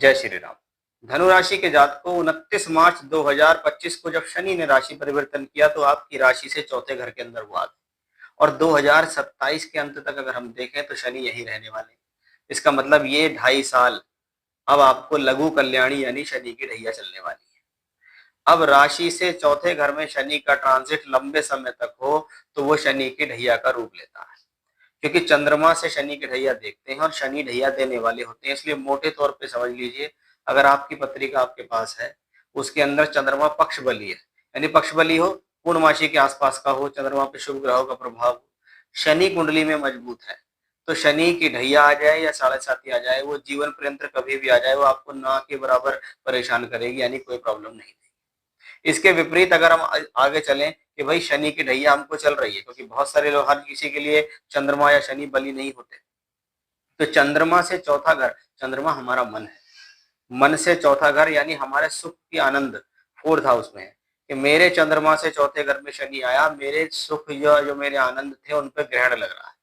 जय श्री राम। धनु राशि के जातक को 29 मार्च 2025 को जब शनि ने राशि परिवर्तन किया तो आपकी राशि से चौथे घर के अंदर हुआ और 2027 के अंत तक अगर हम देखें तो शनि यही रहने वाले। इसका मतलब ये 2.5 साल अब आपको लघु कल्याणी यानी शनि की ढैया चलने वाली है। अब राशि से चौथे घर में शनि का ट्रांजिट लंबे समय तक हो तो वो शनि की ढैया का रूप लेता है, क्योंकि चंद्रमा से शनि की ढैया देखते हैं और शनि ढैया देने वाले होते हैं। इसलिए मोटे तौर पे समझ लीजिए, अगर आपकी पत्रिका आपके पास है, उसके अंदर चंद्रमा पक्ष बली है, यानी पक्ष बली हो, पूर्णमासी के आसपास का हो, चंद्रमा पे शुभ ग्रहों का प्रभाव हो, शनि कुंडली में मजबूत है, तो शनि की ढैया आ जाए या 7.5 आ जाए, वो जीवन पर्यंत कभी भी आ जाए, वो आपको ना के बराबर परेशान करेगी, यानी कोई प्रॉब्लम नहीं देगी। इसके विपरीत अगर हम आगे चलें कि भाई शनि की ढैया हमको चल रही है, क्योंकि बहुत सारे लोग, हर किसी के लिए चंद्रमा या शनि बली नहीं होते, तो चंद्रमा से चौथा घर, चंद्रमा हमारा मन है, मन से चौथा घर यानी हमारे सुख की आनंद 4th हाउस में है कि मेरे चंद्रमा से चौथे घर में शनि आया, मेरे सुख जो मेरे आनंद थे उन पर ग्रहण लग रहा है।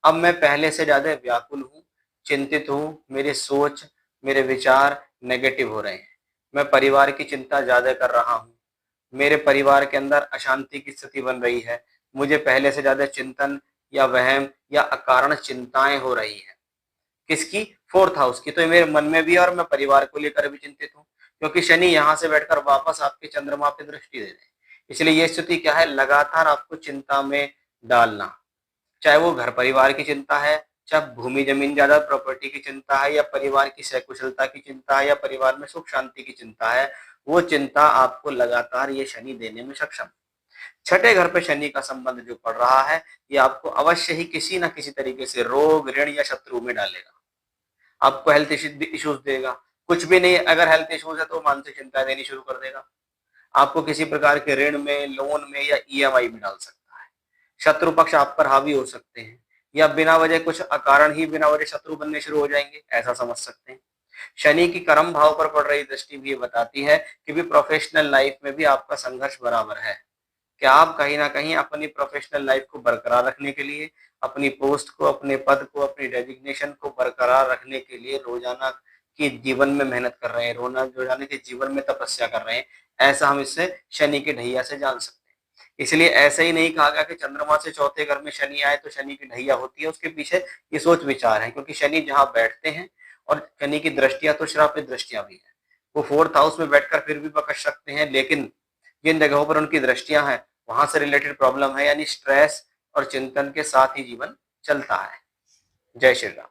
अब मैं पहले से ज्यादा व्याकुल हूँ, चिंतित हूँ, मेरी सोच, मेरे विचार नेगेटिव हो रहे हैं, मैं परिवार की चिंता ज्यादा कर रहा हूँ, मेरे परिवार के अंदर अशांति की स्थिति बन रही है, मुझे पहले से ज्यादा चिंतन या वहम या अकारण चिंताएं हो रही हैं। किसकी? 4th हाउस की। तो मेरे मन में भी और मैं परिवार को लेकर भी चिंतित हूँ, क्योंकि शनि यहाँ से बैठकर वापस आपके चंद्रमा पे दृष्टि दे रहे हैं। इसलिए ये स्थिति क्या है, लगातार आपको चिंता में डालना, चाहे वो घर परिवार की चिंता है, चाहे भूमि जमीन जायदाद प्रॉपर्टी की चिंता है, या परिवार की सकुशलता की चिंता है, या परिवार में सुख शांति की चिंता है, वो चिंता आपको लगातार ये शनि देने में सक्षम। छठे घर पे शनि का संबंध जो पड़ रहा है, ये आपको अवश्य ही किसी ना किसी तरीके से रोग, ऋण या शत्रु में डालेगा, आपको हेल्थ इश्यूज देगा। कुछ भी नहीं, अगर हेल्थ इश्यूज है तो मानसिक चिंता देनी शुरू कर देगा, आपको किसी प्रकार के ऋण में, लोन में या ईएमआई में डाल सकता है। शत्रु पक्ष आप पर हावी हो सकते हैं, या बिना वजह कुछ अकारण ही बिना वजह शत्रु बनने शुरू हो जाएंगे, ऐसा समझ सकते हैं। शनि की कर्म भाव पर पड़ रही दृष्टि भी ये बताती है कि भी प्रोफेशनल लाइफ में भी आपका संघर्ष बराबर है, कि आप कहीं ना कहीं अपनी प्रोफेशनल लाइफ को बरकरार रखने के लिए, अपनी पोस्ट को, अपने पद को, अपनी डेजिग्नेशन को बरकरार रखने के लिए रोजाना के जीवन में मेहनत कर रहे हैं, रोजाना के जीवन में तपस्या कर रहे हैं। ऐसा हम इससे शनि के ढैया से जान सकते हैं। इसलिए ऐसे ही नहीं कहा गया कि चंद्रमा से चौथे घर में शनि आए तो शनि की ढैया होती है, उसके पीछे ये सोच विचार है, क्योंकि शनि जहाँ बैठते हैं, और शनि की दृष्टियां तो श्रापित दृष्टियां भी है, वो 4th हाउस में बैठकर फिर भी बकश सकते हैं, लेकिन जिन जगहों पर उनकी दृष्टियां हैं वहां से रिलेटेड प्रॉब्लम है, यानी स्ट्रेस और चिंतन के साथ ही जीवन चलता है। जय श्री राम।